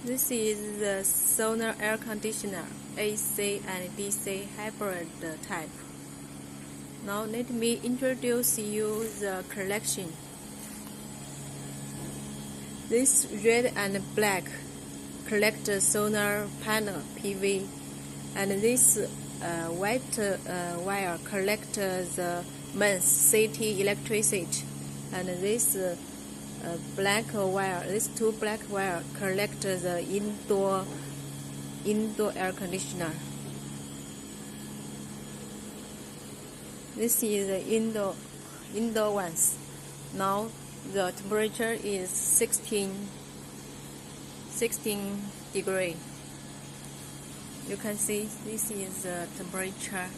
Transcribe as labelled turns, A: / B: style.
A: This is the Sonar air conditioner, AC and DC hybrid type. Now let me introduce you the collection. This red and black collect solar panel PV, and this white wire collect the mains city electricity, and this black wire, these two black wire collect the indoor air conditioner. This is the indoor ones. Now the temperature is 16 degrees. You can see this is the temperature.